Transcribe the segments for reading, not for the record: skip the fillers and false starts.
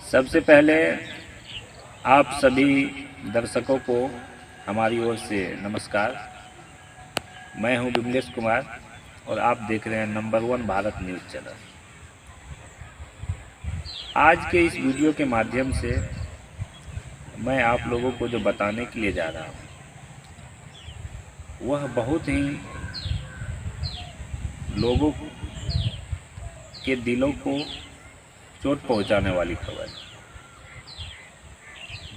सबसे पहले आप सभी दर्शकों को हमारी ओर से नमस्कार। मैं हूं विमलेश कुमार और आप देख रहे हैं नंबर 1 भारत न्यूज़ चैनल। आज के इस वीडियो के माध्यम से मैं आप लोगों को जो बताने के लिए जा रहा हूं वह बहुत ही लोगों के दिलों को चोट पहुंचाने वाली खबर है।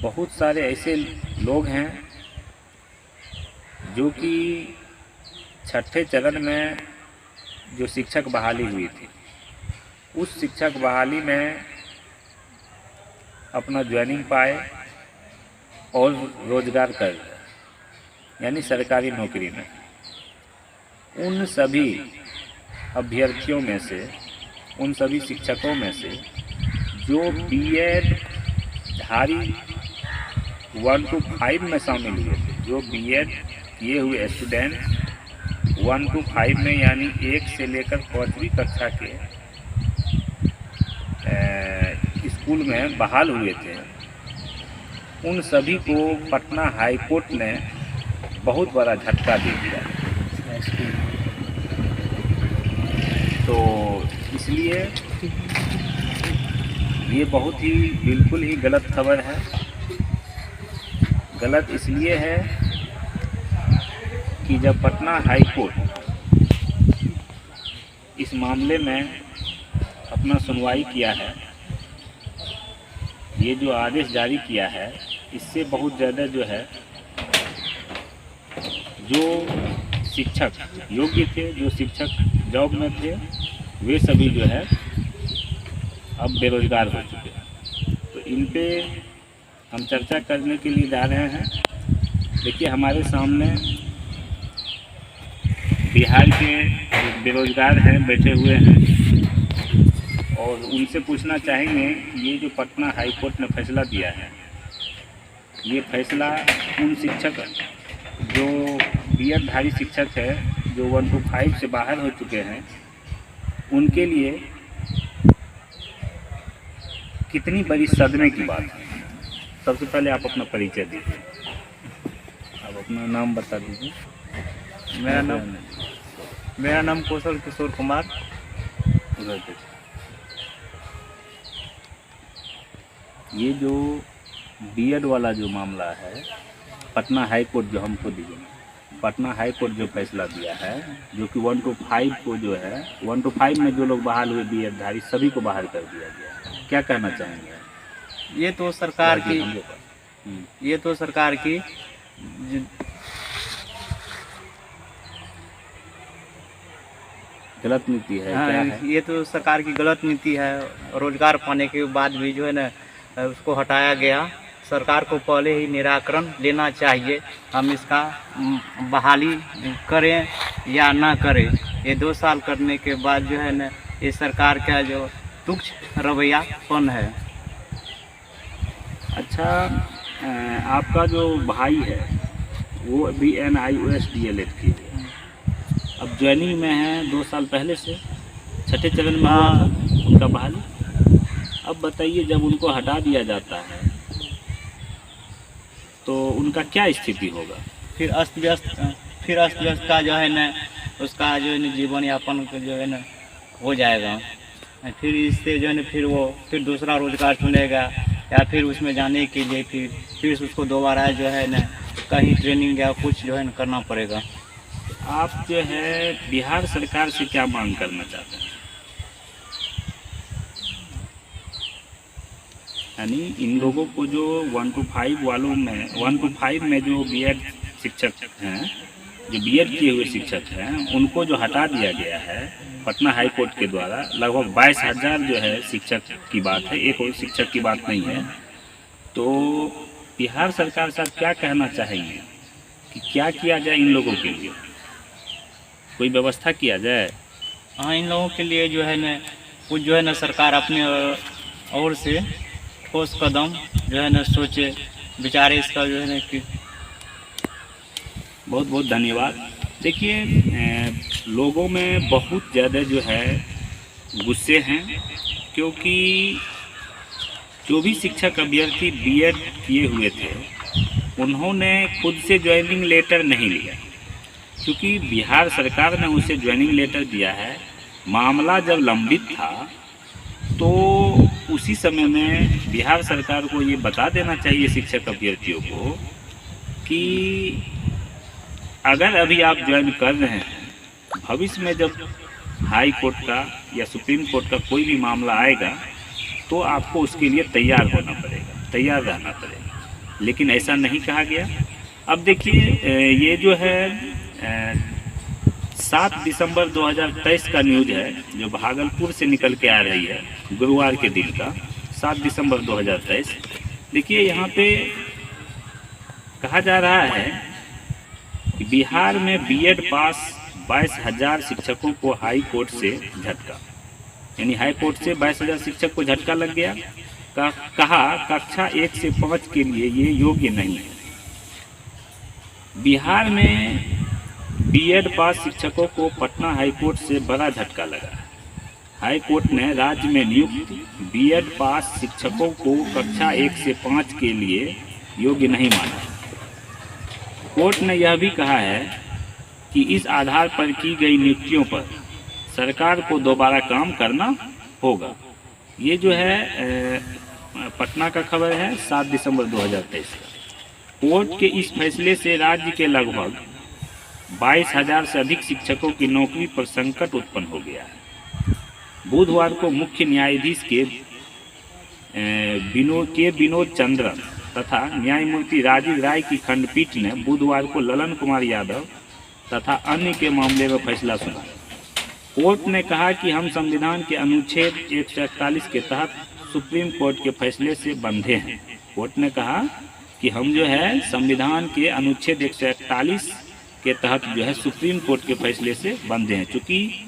बहुत सारे ऐसे लोग हैं जो कि छठे चरण में जो शिक्षक बहाली हुई थी उस शिक्षक बहाली में अपना ज्वाइनिंग पाए और रोजगार कर यानी सरकारी नौकरी में। उन सभी अभ्यर्थियों में से, उन सभी शिक्षकों में से जो बीएड धारी 1 to 5 में शामिल हुए थे, जो बीएड किए हुए स्टूडेंट 1 to 5 में यानी 1 से लेकर 5वीं कक्षा के स्कूल में बहाल हुए थे, उन सभी को पटना हाई कोर्ट ने बहुत बड़ा झटका दे दिया। तो इसलिए ये बहुत ही बिल्कुल ही गलत खबर है। गलत इसलिए है कि जब पटना हाई कोर्ट इस मामले में अपना सुनवाई किया है, ये जो आदेश जारी किया है, इससे बहुत ज़्यादा जो है जो शिक्षक योग्य थे, जो शिक्षक जॉब में थे, वे सभी जो है अब बेरोजगार हो चुके हैं। तो इन पे हम चर्चा करने के लिए जा रहे हैं। देखिए, हमारे सामने बिहार के बेरोजगार हैं, बैठे हुए हैं और उनसे पूछना चाहेंगे कि ये जो पटना हाई कोर्ट ने फैसला दिया है, ये फैसला उन शिक्षक जो बीएड धारी शिक्षक है, जो 1 to 5 से बाहर हो चुके हैं, उनके लिए कितनी बड़ी सदमे की बात है। सबसे पहले आप अपना परिचय दीजिए, आप अपना नाम बता दीजिए। मेरा नाम कौशल किशोर कुमार। ये जो बीएड वाला जो मामला है, पटना हाई कोर्ट जो हमको दिया, पटना हाई कोर्ट जो फैसला दिया है, जो कि 1 to 5 को जो है 1 to 5 में जो लोग बहाल हुए बीएड धारी सभी को बाहर कर दिया गया। क्या कहना चाहेंगे? ये तो सरकार की गलत नीति है। हाँ, क्या है? ये तो सरकार की गलत नीति है। रोजगार पाने के बाद भी जो है ना उसको हटाया गया। सरकार को पहले ही निराकरण लेना चाहिए। हम इसका बहाली करें या ना करें, ये 2 साल करने के बाद जो है ना ये सरकार का जो तुच्छ रवैयापन है। अच्छा, आपका जो भाई है वो अभी NIOS DLED किए हुए हैं, अब ज्वाइनिंग में है 2 साल पहले से, छठे चरण में हुआ था उनका बहाली। अब बताइए, जब उनको हटा दिया जाता है तो उनका क्या स्थिति होगा? फिर अस्त व्यस्त का जो है ना उसका जो है ना जीवन यापन जो है ना हो जाएगा। फिर इससे जो है ना फिर दूसरा रोजगार चुनेगा या फिर उसमें जाने के लिए फिर उसको दोबारा जो है ना कहीं ट्रेनिंग या कुछ जो है ना करना पड़ेगा। आप जो है बिहार सरकार से क्या मांग करना चाहते हैं? यानी इन लोगों को जो 1 to 5 वालों में 1 to 5 में जो बीएड शिक्षक हैं, जो बीएड किए हुए शिक्षक हैं, उनको जो हटा दिया गया है पटना हाई कोर्ट के द्वारा, लगभग 22,000 जो है शिक्षक की बात है, एक और शिक्षक की बात नहीं है। तो बिहार सरकार साहब क्या कहना चाहेंगे कि क्या किया जाए इन लोगों के लिए? कोई व्यवस्था किया जाए? हाँ, इन लोगों के लिए जो है ना कुछ जो है ना सरकार अपने ओर से ठोस कदम जो है ना सोचे विचारे इसका जो है ना कि। बहुत बहुत धन्यवाद। देखिए, लोगों में बहुत ज़्यादा जो है गुस्से हैं, क्योंकि जो भी शिक्षक अभ्यर्थी बीएड किए हुए थे उन्होंने खुद से ज्वाइनिंग लेटर नहीं लिया, क्योंकि बिहार सरकार ने उसे ज्वाइनिंग लेटर दिया है। मामला जब लंबित था तो उसी समय में बिहार सरकार को ये बता देना चाहिए शिक्षक अभ्यर्थियों को कि अगर अभी आप ज्वाइन कर रहे हैं, भविष्य में जब हाई कोर्ट का या सुप्रीम कोर्ट का कोई भी मामला आएगा तो आपको उसके लिए तैयार होना पड़ेगा, तैयार रहना पड़ेगा। लेकिन ऐसा नहीं कहा गया। अब देखिए ये जो है 7 दिसंबर 2023 का न्यूज़ है जो भागलपुर से निकल के आ रही है, गुरुवार के दिन का 7 दिसंबर 2023। देखिए यहाँ पे कहा जा रहा है कि बिहार में बीएड पास 22,000 शिक्षकों को हाई कोर्ट से झटका, यानी हाई कोर्ट से 22,000 शिक्षक को झटका लग गया। कहा कक्षा 1 से 5 के लिए ये योग्य नहीं है। बिहार में बीएड पास शिक्षकों को पटना हाई कोर्ट से बड़ा झटका लगा। हाई कोर्ट ने राज्य में नियुक्त बीएड पास शिक्षकों को कक्षा 1 से 5 के लिए योग्य नहीं माना। कोर्ट ने यह भी कहा है कि इस आधार पर की गई नियुक्तियों पर सरकार को दोबारा काम करना होगा। ये जो है पटना का खबर है 7 दिसंबर 2023 का। कोर्ट के इस फैसले से राज्य के लगभग 22,000 से अधिक शिक्षकों की नौकरी पर संकट उत्पन्न हो गया है। बुधवार को मुख्य न्यायाधीश के विनोद चंद्रन तथा न्यायमूर्ति राजीव राय की खंडपीठ ने बुधवार को ललन कुमार यादव तथा अन्य के मामले में फैसला सुना। कोर्ट ने कहा कि हम संविधान के अनुच्छेद 141 के तहत सुप्रीम कोर्ट के फैसले से बंधे हैं। कोर्ट ने कहा कि हम जो है संविधान के अनुच्छेद 141 के तहत जो है सुप्रीम कोर्ट के फैसले से बंधे हैं। चूँकि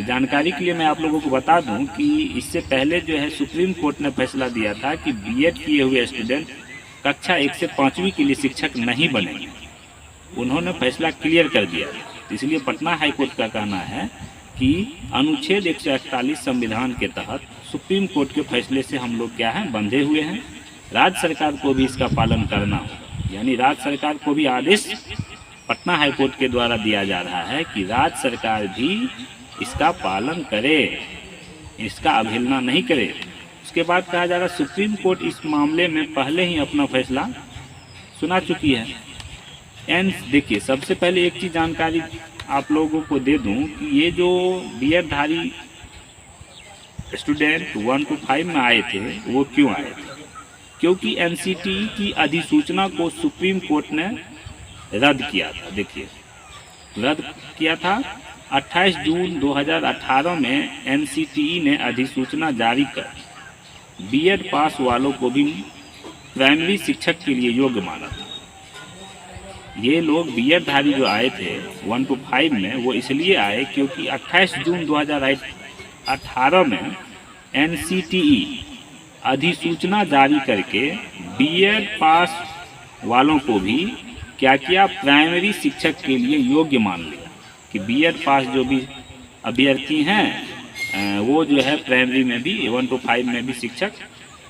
जानकारी के लिए मैं आप लोगों को बता दूं कि इससे पहले जो है सुप्रीम कोर्ट ने फैसला दिया था कि बीएड किए हुए स्टूडेंट कक्षा 1 से 5वीं के लिए शिक्षक नहीं बनेंगे। उन्होंने फैसला क्लियर कर दिया। इसलिए पटना हाई कोर्ट का कहना है कि अनुच्छेद 141 संविधान के तहत सुप्रीम कोर्ट के फैसले से हम लोग क्या हैं, बंधे हुए हैं। राज्य सरकार को भी इसका पालन करना होगा, यानी राज्य सरकार को भी आदेश पटना हाई कोर्ट के द्वारा दिया जा रहा है कि राज्य सरकार भी इसका पालन करे, इसका अवहेलना नहीं करे। उसके बाद कहा जा रहा है सुप्रीम कोर्ट इस मामले में पहले ही अपना फैसला सुना चुकी है। देखिए सबसे पहले एक चीज़ जानकारी आप लोगों को दे दूं कि ये जो बीएड धारी स्टूडेंट 1 to 5 में आए थे वो क्यों आए थे, क्योंकि एनसीटी की अधिसूचना को सुप्रीम कोर्ट ने रद्द किया था। देखिए रद्द किया था 28 जून 2018 में एनसीटीई ने अधिसूचना जारी कर बीएड पास वालों को भी प्राइमरी शिक्षक के लिए योग्य माना था। ये लोग बीएड धारी जो आए थे 1 to 5 में वो इसलिए आए क्योंकि 28 जून 2018 में एनसीटीई अधिसूचना जारी करके बीएड पास वालों को भी क्या किया, प्राइमरी शिक्षक के लिए योग्य मान लिया कि बीएड पास जो भी अभ्यर्थी हैं वो जो है प्राइमरी में भी 1 to 5 में भी शिक्षक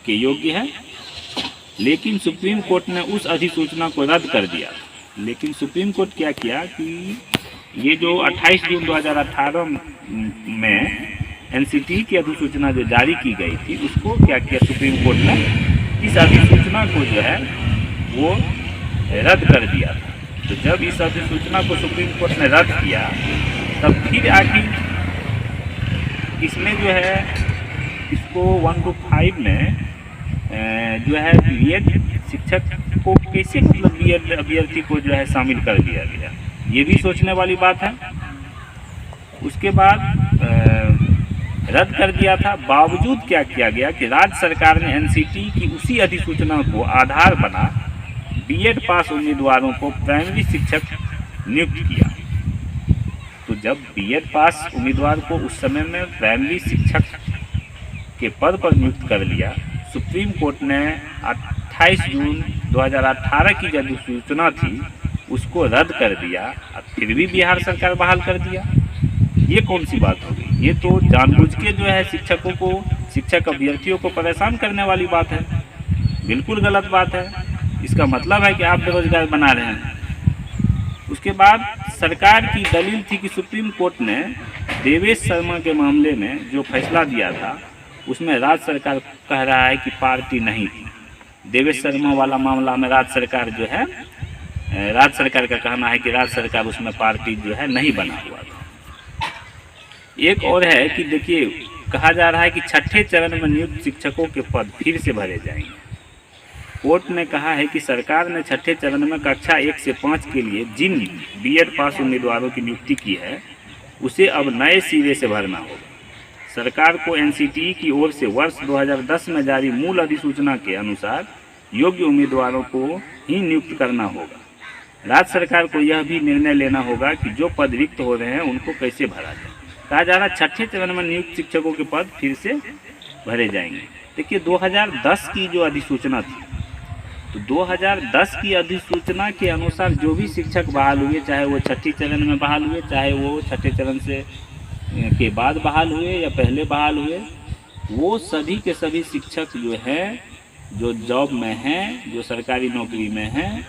के योग्य है। लेकिन सुप्रीम कोर्ट ने उस अधिसूचना को रद्द कर दिया। लेकिन सुप्रीम कोर्ट क्या किया कि ये जो 28 जून 2018 में एनसीटी की अधिसूचना जो जारी की गई थी उसको क्या किया सुप्रीम कोर्ट ने, इस अधिसूचना को जो है वो रद्द कर दिया था। तो जब इस अधिसूचना को सुप्रीम कोर्ट ने रद्द किया तब फिर आखिर इसमें जो है इसको 1 to 5 में जो है बीएड शिक्षक को कैसे मतलब बीएड अभ्यर्थी को जो है शामिल कर दिया गया, ये भी सोचने वाली बात है। उसके बाद रद्द कर दिया था, बावजूद क्या किया गया कि राज्य सरकार ने एनसीटी की उसी अधिसूचना को आधार बना बीएड पास उम्मीदवारों को प्राइमरी शिक्षक नियुक्त किया। तो जब बीएड पास उम्मीदवार को उस समय में प्राइमरी शिक्षक के पद पर नियुक्त कर लिया, सुप्रीम कोर्ट ने 28 जून 2018 की जो अधिसूचना थी उसको रद्द कर दिया, अब फिर भी बिहार सरकार बहाल कर दिया। ये कौन सी बात होगी? ये तो जानबूझ के जो है शिक्षकों को शिक्षक अभ्यर्थियों को परेशान करने वाली बात है, बिल्कुल गलत बात है। इसका मतलब है कि आप बेरोजगार बना रहे हैं। उसके बाद सरकार की दलील थी कि सुप्रीम कोर्ट ने देवेश शर्मा के मामले में जो फैसला दिया था उसमें राज्य सरकार कह रहा है कि पार्टी नहीं थी। देवेश शर्मा वाला मामला में राज्य सरकार जो है, राज्य सरकार का कहना है कि राज्य सरकार उसमें पार्टी जो है नहीं बना हुआ था। एक और है कि देखिए, कहा जा रहा है कि छठे चरण में नियुक्त शिक्षकों के पद फिर से भरे जाएंगे। कोर्ट ने कहा है कि सरकार ने छठे चरण में कक्षा 1 से 5 के लिए जिन बीएड पास उम्मीदवारों की नियुक्ति की है उसे अब नए सिरे से भरना होगा। सरकार को एनसीटीई की ओर से वर्ष 2010 में जारी मूल अधिसूचना के अनुसार योग्य उम्मीदवारों को ही नियुक्त करना होगा। राज्य सरकार को यह भी निर्णय लेना होगा कि जो पद रिक्त हो रहे हैं उनको कैसे भरा जाए। कहा जा रहा है छठे चरण में नियुक्त शिक्षकों के पद फिर से भरे जाएंगे। देखिए 2010 की जो अधिसूचना थी, तो 2010 की अधिसूचना के अनुसार जो भी शिक्षक बहाल हुए, चाहे वो छठी चरण में बहाल हुए, चाहे वो छठे चरण से के बाद बहाल हुए या पहले बहाल हुए, वो सभी के सभी शिक्षक जो हैं, जो जॉब में हैं, जो सरकारी नौकरी में हैं,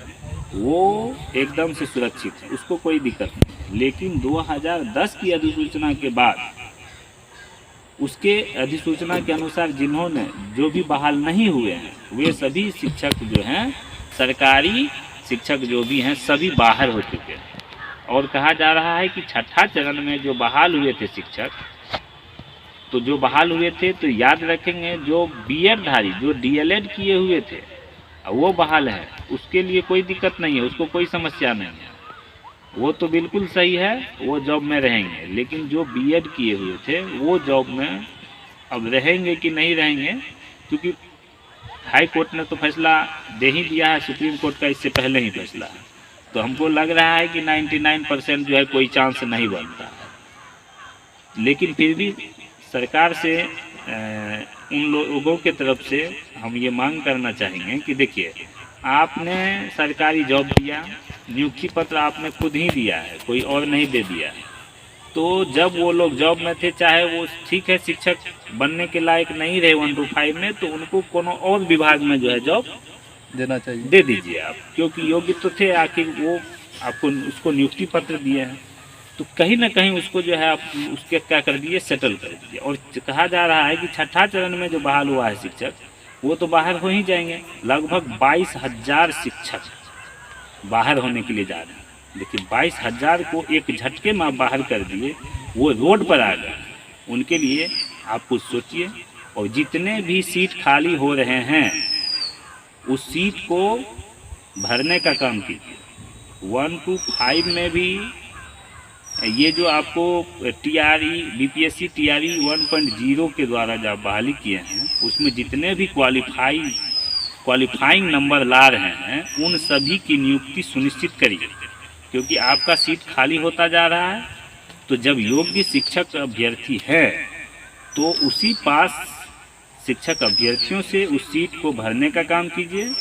वो एकदम से सुरक्षित है, उसको कोई दिक्कत नहीं। लेकिन 2010 की अधिसूचना के बाद उसके अधिसूचना के अनुसार जिन्होंने जो भी बहाल नहीं हुए हैं वे सभी शिक्षक जो हैं, सरकारी शिक्षक जो भी हैं, सभी बाहर हो चुके हैं। और कहा जा रहा है कि छठा चरण में जो बहाल हुए थे शिक्षक, तो जो बहाल हुए थे, तो याद रखेंगे जो बीएड धारी, जो डीएलएड किए हुए थे, वो बहाल है, उसके लिए कोई दिक्कत नहीं है, उसको कोई समस्या नहीं है, वो तो बिल्कुल सही है, वो जॉब में रहेंगे। लेकिन जो बीएड किए हुए थे वो जॉब में अब रहेंगे कि नहीं रहेंगे, क्योंकि हाई कोर्ट ने तो फैसला दे ही दिया है, सुप्रीम कोर्ट का इससे पहले ही फैसला है। तो हमको लग रहा है कि 99% जो है कोई चांस नहीं बनता है। लेकिन फिर भी सरकार से उन लोगों के तरफ से हम ये मांग करना चाहेंगे कि देखिए, आपने सरकारी जॉब दिया, नियुक्ति पत्र आपने खुद ही दिया है, कोई और नहीं दे दिया है। तो जब वो लोग जॉब में थे, चाहे वो ठीक है शिक्षक बनने के लायक नहीं रहे 1 to 5 में, तो उनको कोनो और विभाग में जो है जॉब देना चाहिए, दे दीजिए आप, क्योंकि योग्य तो थे, आखिर वो आपको उसको नियुक्ति पत्र दिए हैं, तो कहीं ना कहीं उसको जो है आप उसके क्या कर दिए, सेटल कर दीजिए। और कहा जा रहा है कि छठा चरण में जो बहाल हुआ है शिक्षक, वो तो बाहर हो ही जाएंगे। लगभग 22,000 शिक्षक बाहर होने के लिए जा रहे हैं। देखिए 22,000 को एक झटके में बाहर कर दिए, वो रोड पर आ गए। उनके लिए आप कुछ सोचिए। और जितने भी सीट खाली हो रहे हैं उस सीट को भरने का काम कीजिए। 1 to 5 में भी ये जो आपको टीआरई, बीपीएससी टीआरई 1.0 के द्वारा जो बहाली किए हैं, उसमें जितने भी क्वालिफाइंग नंबर ला रहे हैं उन सभी की नियुक्ति सुनिश्चित करिए, क्योंकि आपका सीट खाली होता जा रहा है। तो जब योग्य शिक्षक अभ्यर्थी है तो उसी पास शिक्षक अभ्यर्थियों से उस सीट को भरने का काम कीजिए,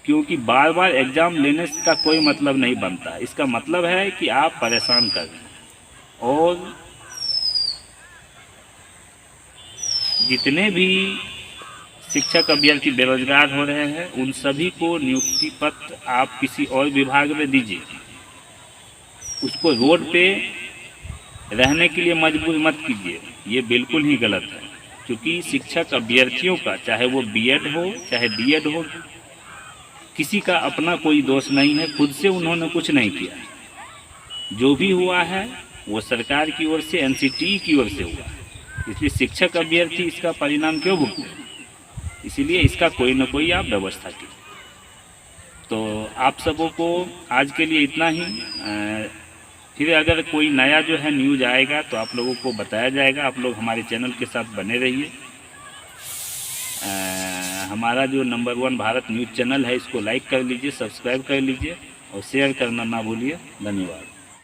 क्योंकि बार बार एग्ज़ाम लेने का कोई मतलब नहीं बनता। इसका मतलब है कि आप परेशान कर रहे हैं। और जितने भी शिक्षक अभ्यर्थी बेरोजगार हो रहे हैं उन सभी को नियुक्ति पत्र आप किसी और विभाग में दीजिए। उसको रोड पे रहने के लिए मजबूर मत कीजिए, ये बिल्कुल ही गलत है। क्योंकि शिक्षक अभ्यर्थियों का, चाहे वो बीएड हो चाहे डीएड हो, किसी का अपना कोई दोष नहीं है, खुद से उन्होंने कुछ नहीं किया। जो भी हुआ है वो सरकार की ओर से, एनसीटीई की ओर से हुआ। इसलिए शिक्षक अभ्यर्थी इसका परिणाम क्यों भुगते? इसीलिए इसका कोई ना कोई आप व्यवस्था कीजिए। तो आप सबों को आज के लिए इतना ही। फिर अगर कोई नया जो है न्यूज़ आएगा तो आप लोगों को बताया जाएगा। आप लोग हमारे चैनल के साथ बने रहिए। हमारा जो नंबर 1 भारत न्यूज़ चैनल है, इसको लाइक कर लीजिए, सब्सक्राइब कर लीजिए और शेयर करना ना भूलिए। धन्यवाद।